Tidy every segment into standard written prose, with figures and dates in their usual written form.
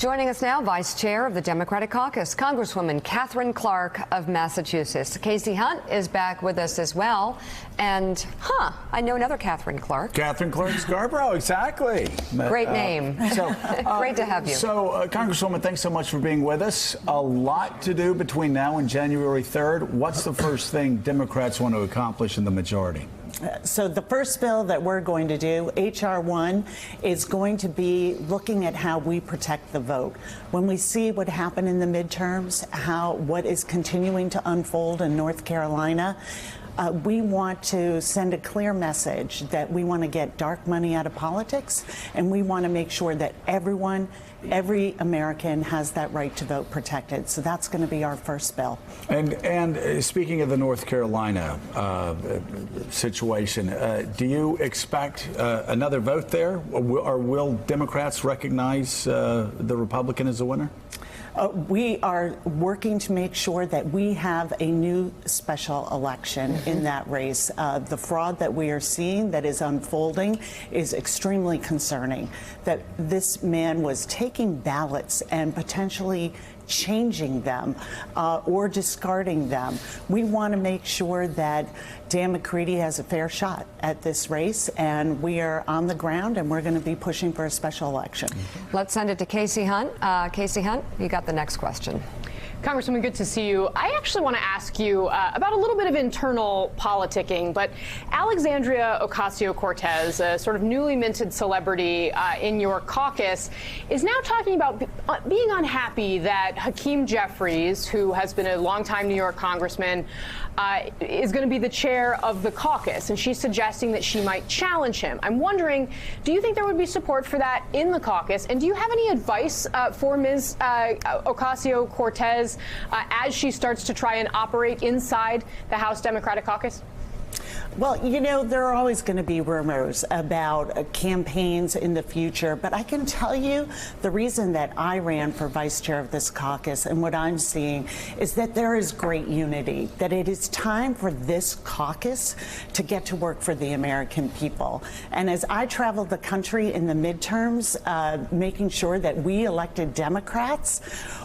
Joining us now, Vice Chair of the Democratic Caucus, Congresswoman Katherine Clark of Massachusetts. Kasie Hunt is back with us as well. And, I know another Katherine Clark. Katherine Clark Scarborough, exactly. Great name. Great to have you. So, Congresswoman, thanks so much for being with us. A lot to do between now and January 3rd. What's the first thing Democrats want to accomplish in the majority? So the first bill that we're going to do, H.R. 1, is going to be looking at how we protect the vote. When we see what happened in the midterms, what is continuing to unfold in North Carolina, we want to send a clear message that we want to get dark money out of politics, and we want to make sure that every American has that right to vote protected. So that's going to be our first bill. And speaking of the North Carolina situation, do you expect another vote there, or will Democrats recognize the Republican as a winner? We are working to make sure that we have a new special election in that race. The fraud that we are seeing that is unfolding is extremely concerning. That this man was taking ballots and potentially changing them or discarding them. We want to make sure that Dan McCready has a fair shot at this race, and we are on the ground, and we're going to be pushing for a special election. Let's send it to Kasie Hunt. Kasie Hunt, you got the next question. Congresswoman, good to see you. I actually want to ask you about a little bit of internal politicking, but Alexandria Ocasio-Cortez, a sort of newly minted celebrity in your caucus, is now talking about being unhappy that Hakeem Jeffries, who has been a longtime New York congressman, is going to be the chair of the caucus, and she's suggesting that she might challenge him. I'm wondering, do you think there would be support for that in the caucus, and do you have any advice for Ms. Ocasio-Cortez as she starts to try and operate inside the House Democratic Caucus? Well, you know, there are always going to be rumors about campaigns in the future, but I can tell you the reason that I ran for vice chair of this caucus and what I'm seeing is that there is great unity, that it is time for this caucus to get to work for the American people. And as I traveled the country in the midterms, making sure that we elected Democrats,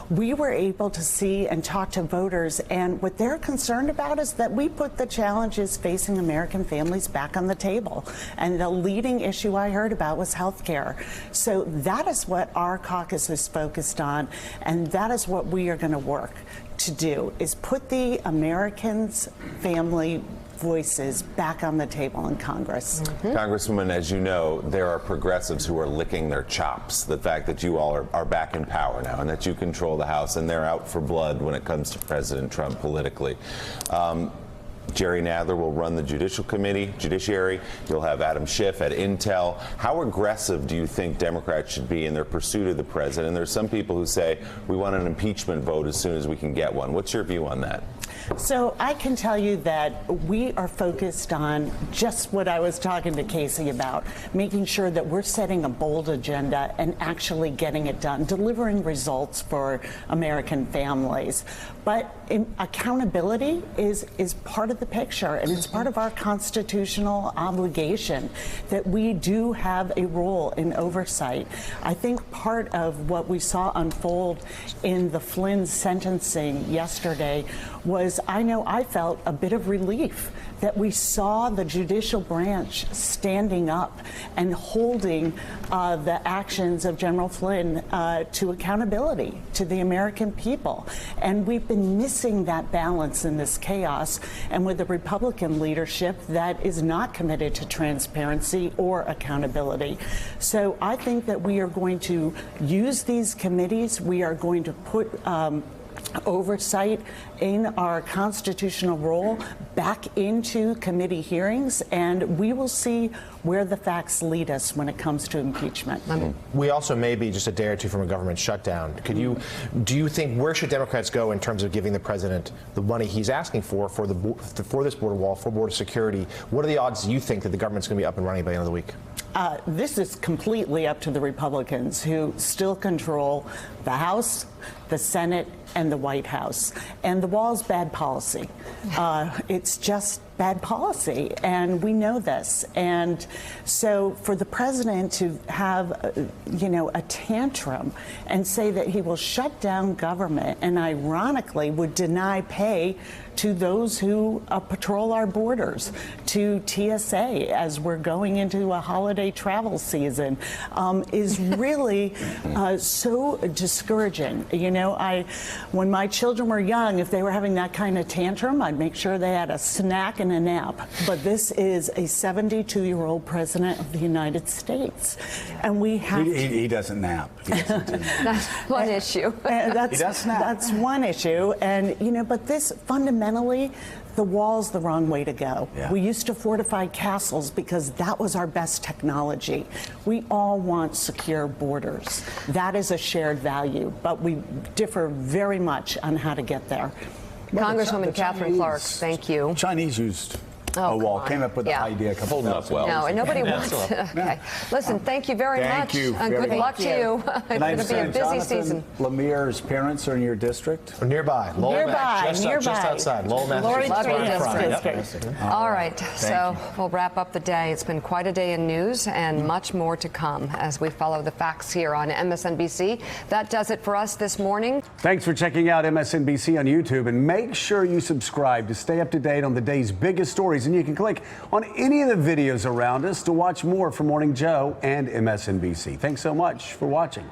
we were able to see and talk to voters, and what they're concerned about is that we put the challenges facing American families back on the table. And the leading issue I heard about was health care. So that is what our caucus is focused on, and that is what we are going to work to do, is put the Americans' family voices back on the table in Congress. Congresswoman, as you know, there are progressives who are licking their chops. The fact that you all are back in power now and that you control the House, and they're out for blood when it comes to President Trump politically. Jerry Nadler will run the Judiciary. You'll have Adam Schiff at Intel. How aggressive do you think Democrats should be in their pursuit of the president? There's some people who say we want an impeachment vote as soon as we can get one. What's your view on that? So I can tell you that we are focused on just what I was talking to Kasie about, making sure that we're setting a bold agenda and actually getting it done, delivering results for American families. But accountability is part of the picture, and it's part of our constitutional obligation that we do have a role in oversight. I think part of what we saw unfold in the Flynn sentencing yesterday was, I felt a bit of relief that we saw the judicial branch standing up and holding the actions of General Flynn to accountability to the American people. And we've been missing that balance in this chaos, and with the Republican leadership that is not committed to transparency or accountability. So I think that we are going to use these committees. We are going to put oversight in our constitutional role back into committee hearings, and we will see where the facts lead us when it comes to impeachment. We also may be just a day or two from a government shutdown. Do you think, where should Democrats go in terms of giving the president the money he's asking for this border wall, for border security? What are the odds you think that the government's going to be up and running by the end of the week? This is completely up to the Republicans, who still control the House, the Senate, and the White House. And the wall's bad policy. It's just bad policy, and we know this. And so for the president to have, a tantrum and say that he will shut down government and ironically would deny pay to those who patrol our borders, to TSA as we're going into a holiday travel season, is really so discouraging. When my children were young, if they were having that kind of tantrum, I'd make sure they had a snack and a nap. But this is a 72-year-old president of the United States, and we have He doesn't nap. He doesn't do that. That's one issue. That's one issue, and but this fundamentally, the wall's the wrong way to go. Yeah. We used to fortify castles because that was our best technology. We all want secure borders. That is a shared value, but we differ very much on how to get there. Congresswoman The Catherine Clark, thank you. Chinese used Oh, a wall, come on. came up with Yeah. the idea a couple Holding months up well. No, and nobody wants to. Okay. Listen, thank you very Thank much. you And very good luck much. to you. It's And I going to be a understand busy Jonathan season. Lemire's parents are in your district? Nearby, Lowell, Nearby, just outside Lowell, Lori Massachusetts. Travis Front. District. All right, so you. we'll wrap up the day. It's been quite a day in news and much more to come as we follow the facts here on MSNBC. That does it for us this morning. Thanks for checking out MSNBC on YouTube, and make sure you subscribe to stay up to date on the day's biggest stories. And you can click on any of the videos around us to watch more from Morning Joe and MSNBC. Thanks so much for watching.